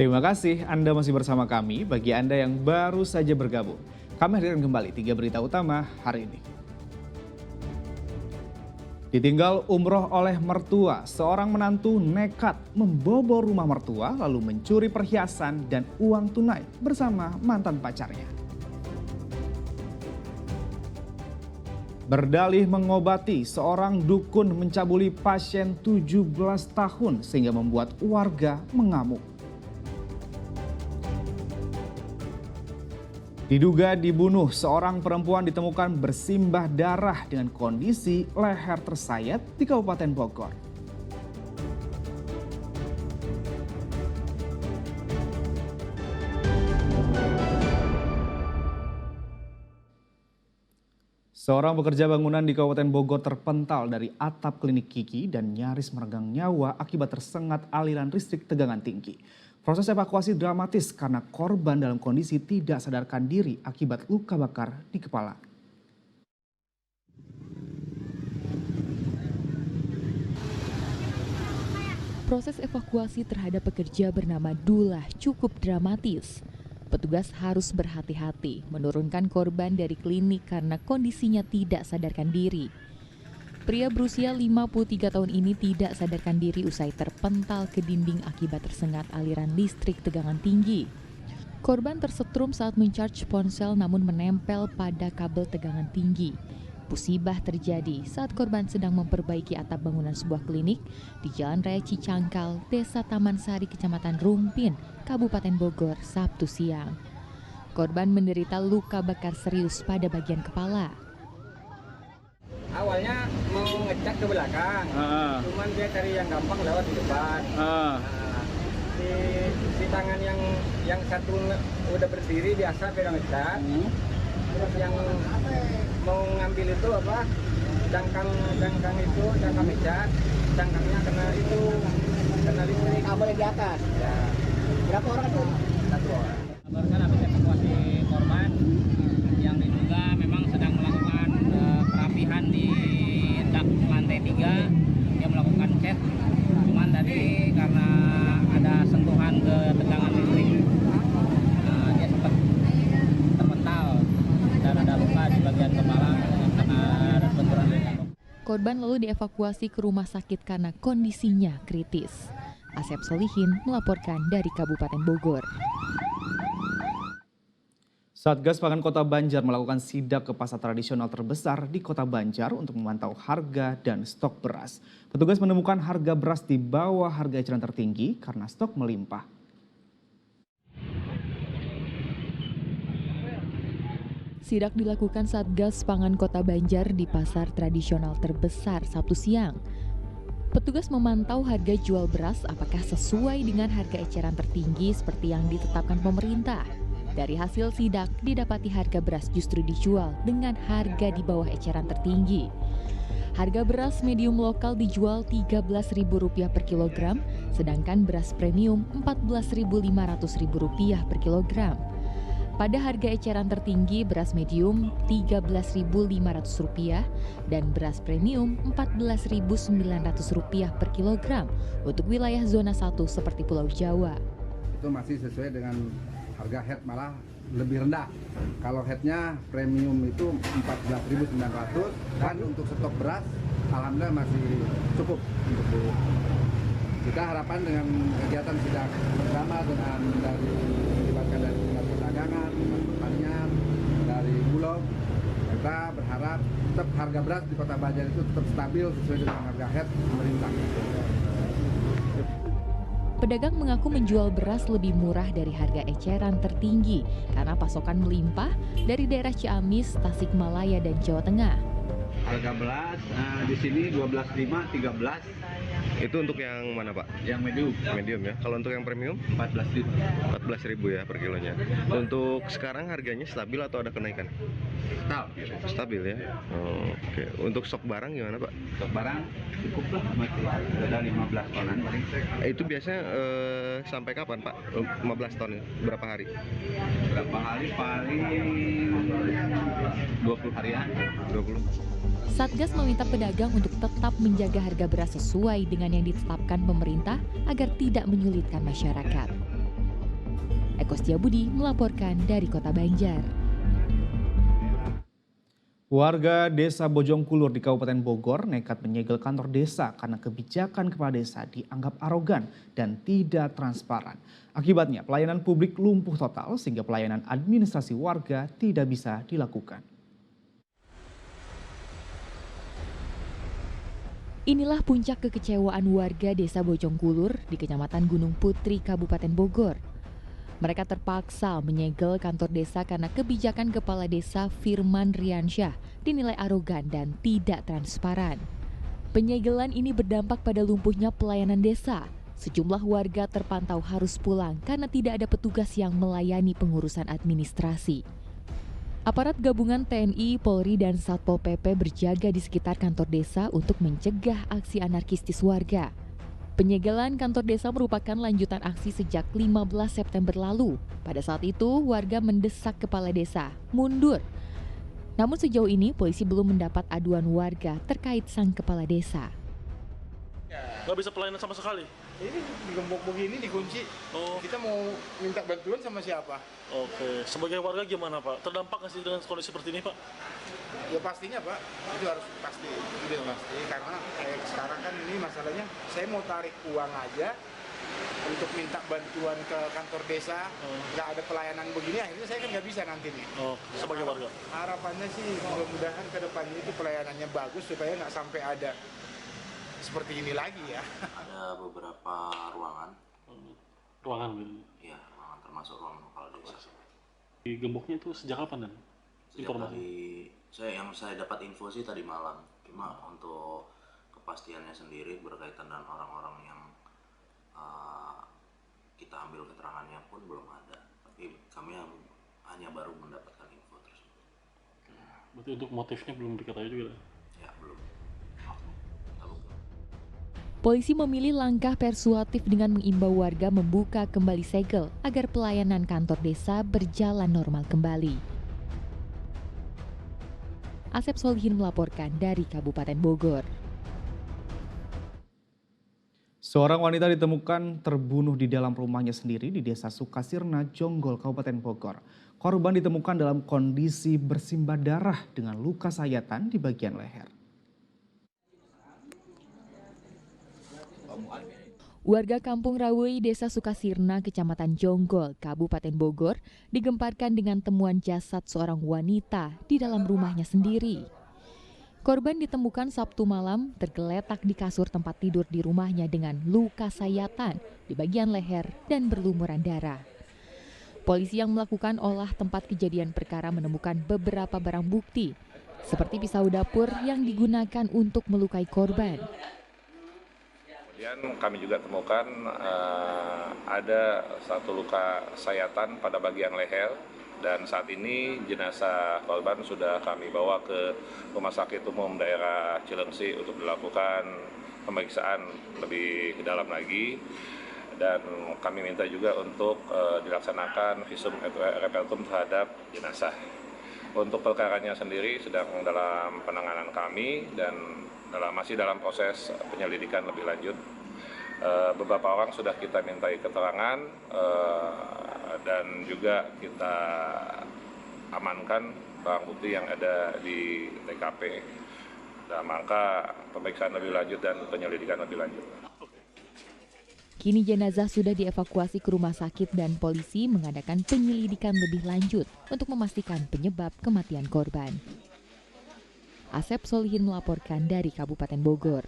Terima kasih Anda masih bersama kami. Bagi Anda yang baru saja bergabung, kami hadirkan kembali 3 berita utama hari ini. Ditinggal umroh oleh mertua, seorang menantu nekat membobol rumah mertua lalu mencuri perhiasan dan uang tunai bersama mantan pacarnya. Berdalih mengobati, seorang dukun mencabuli pasien 17 tahun sehingga membuat warga mengamuk. Diduga dibunuh, seorang perempuan ditemukan bersimbah darah dengan kondisi leher tersayat di Kabupaten Bogor. Seorang pekerja bangunan di Kabupaten Bogor terpental dari atap klinik gigi dan nyaris meregang nyawa akibat tersengat aliran listrik tegangan tinggi. Proses evakuasi dramatis karena korban dalam kondisi tidak sadarkan diri akibat luka bakar di kepala. Proses evakuasi terhadap pekerja bernama Dullah cukup dramatis. Petugas harus berhati-hati menurunkan korban dari klinik karena kondisinya tidak sadarkan diri. Pria berusia 53 tahun ini tidak sadarkan diri usai terpental ke dinding akibat tersengat aliran listrik tegangan tinggi. Korban tersetrum saat mencharge ponsel namun menempel pada kabel tegangan tinggi. Musibah terjadi saat korban sedang memperbaiki atap bangunan sebuah klinik di Jalan Raya Cicangkal, Desa Taman Sari, Kecamatan Rumpin, Kabupaten Bogor, Sabtu siang. Korban menderita luka bakar serius pada bagian kepala. Awalnya mau ngecat ke belakang, cuman dia cari yang gampang lewat di depan. Si tangan yang satu udah berdiri biasa pegang ngecat, terus yang mau ngambil itu apa? Cangkang itu, cangkang ngecat, cangkangnya kena listrik. Kabel di atas. Ya. Berapa orang itu? 1 orang. Kabarkan habis evakuasi korban yang diduga memang sedang melakukan perapihan di dak lantai 3. Dia melakukan cat, cuman tadi karena ada sentuhan ke tegangan listrik, dia sempat terpental dan ada luka di bagian kepala karena ada benturan listrik. Korban lalu dievakuasi ke rumah sakit karena kondisinya kritis. Asep Solihin melaporkan dari Kabupaten Bogor. Satgas Pangan Kota Banjar melakukan sidak ke pasar tradisional terbesar di Kota Banjar untuk memantau harga dan stok beras. Petugas menemukan harga beras di bawah harga eceran tertinggi karena stok melimpah. Sidak dilakukan Satgas Pangan Kota Banjar di pasar tradisional terbesar Sabtu siang. Petugas memantau harga jual beras apakah sesuai dengan harga eceran tertinggi seperti yang ditetapkan pemerintah. Dari hasil sidak, didapati harga beras justru dijual dengan harga di bawah eceran tertinggi. Harga beras medium lokal dijual Rp13.000 per kilogram, sedangkan beras premium Rp14.500 per kilogram. Pada harga eceran tertinggi, beras medium Rp13.500 dan beras premium Rp14.900 per kilogram untuk wilayah zona 1 seperti Pulau Jawa. Itu masih sesuai dengan harga head, malah lebih rendah. Kalau headnya premium itu 14.900 dan untuk stok beras alhamdulillah masih cukup untuk bu. Kita harapan dengan kegiatan sidak bersama dengan dari melibatkan dari Dinas Perdagangan, Dinas Pertanian, dari Bulog, kita berharap tetap harga beras di Kota Banjar itu tetap stabil sesuai dengan harga head pemerintah. Pedagang mengaku menjual beras lebih murah dari harga eceran tertinggi karena pasokan melimpah dari daerah Ciamis, Tasikmalaya, dan Jawa Tengah. Harga beras di sini 12.500, 13. Itu untuk yang mana, Pak? Yang medium. Medium ya. Kalau untuk yang premium? 14.000. 14.000 ya per kilonya. Untuk sekarang harganya stabil atau ada kenaikan? Stabil ya. Oh, oke. Untuk stok barang gimana, Pak? Stok barang cukup lah, masih ada 15 tonan paling. Itu biasanya sampai kapan, Pak? 15 ton ya? Berapa hari? Berapa hari? Paling 20 harian. 20. Satgas meminta pedagang untuk tetap menjaga harga beras sesuai dengan yang ditetapkan pemerintah agar tidak menyulitkan masyarakat. Eko Setiabudi melaporkan dari Kota Banjar. Warga desa Bojongkulur di Kabupaten Bogor nekat menyegel kantor desa karena kebijakan kepala desa dianggap arogan dan tidak transparan. Akibatnya pelayanan publik lumpuh total sehingga pelayanan administrasi warga tidak bisa dilakukan. Inilah puncak kekecewaan warga desa Bojongkulur di Kecamatan Gunung Putri, Kabupaten Bogor. Mereka terpaksa menyegel kantor desa karena kebijakan Kepala Desa Firman Riansyah dinilai arogan dan tidak transparan. Penyegelan ini berdampak pada lumpuhnya pelayanan desa. Sejumlah warga terpantau harus pulang karena tidak ada petugas yang melayani pengurusan administrasi. Aparat gabungan TNI, Polri, dan Satpol PP berjaga di sekitar kantor desa untuk mencegah aksi anarkistis warga. Penyegelan kantor desa merupakan lanjutan aksi sejak 15 September lalu. Pada saat itu, warga mendesak kepala desa mundur. Namun sejauh ini, polisi belum mendapat aduan warga terkait sang kepala desa. Nggak bisa pelayanan sama sekali? Ini digembok begini, dikunci. Oh. Kita mau minta bantuan sama siapa? Oke, sebagai warga gimana Pak? Terdampak nggak sih dengan kondisi seperti ini Pak? Ya pastinya Pak, itu harus pasti. Itu pasti, karena kayak sekarang kan ini masalahnya, saya mau tarik uang aja untuk minta bantuan ke kantor desa, nggak ada pelayanan begini, akhirnya saya kan nggak bisa nanti nih. Oh, sebagai warga? Harapannya sih mudah-mudahan ke depannya itu pelayanannya bagus supaya nggak sampai ada seperti ini lagi ya. Ada beberapa ruangan. Ruangan gitu? Iya, ruangan termasuk ruangan kepala desa. Di gemboknya itu sejak kapan dan? Informasi? Yang saya dapat info sih tadi malam. Cuma untuk kepastiannya sendiri berkaitan dengan orang-orang yang kita ambil keterangannya pun belum ada. Tapi kami hanya baru mendapatkan info tersebut. Berarti untuk motifnya belum diketahui juga? Ya, belum. Polisi memilih langkah persuasif dengan mengimbau warga membuka kembali segel agar pelayanan kantor desa berjalan normal kembali. Asep Solihin melaporkan dari Kabupaten Bogor. Seorang wanita ditemukan terbunuh di dalam rumahnya sendiri di Desa Sukasirna, Jonggol, Kabupaten Bogor. Korban ditemukan dalam kondisi bersimbah darah dengan luka sayatan di bagian leher. Warga Kampung Rawei, Desa Sukasirna, Kecamatan Jonggol, Kabupaten Bogor, digemparkan dengan temuan jasad seorang wanita di dalam rumahnya sendiri. Korban ditemukan Sabtu malam tergeletak di kasur tempat tidur di rumahnya dengan luka sayatan di bagian leher dan berlumuran darah. Polisi yang melakukan olah tempat kejadian perkara menemukan beberapa barang bukti, seperti pisau dapur yang digunakan untuk melukai korban. Kemudian kami juga temukan ada satu luka sayatan pada bagian leher, dan saat ini jenazah korban sudah kami bawa ke Rumah Sakit Umum Daerah Cilengsi untuk dilakukan pemeriksaan lebih dalam lagi, dan kami minta juga untuk dilaksanakan visum et repertum terhadap jenazah. Untuk perkaranya sendiri sedang dalam penanganan kami dan masih dalam proses penyelidikan lebih lanjut. Beberapa orang sudah kita mintai keterangan dan juga kita amankan barang bukti yang ada di TKP dalam rangka pemeriksaan lebih lanjut dan penyelidikan lebih lanjut. Kini jenazah sudah dievakuasi ke rumah sakit dan polisi mengadakan penyelidikan lebih lanjut untuk memastikan penyebab kematian korban. Asep Solihin melaporkan dari Kabupaten Bogor.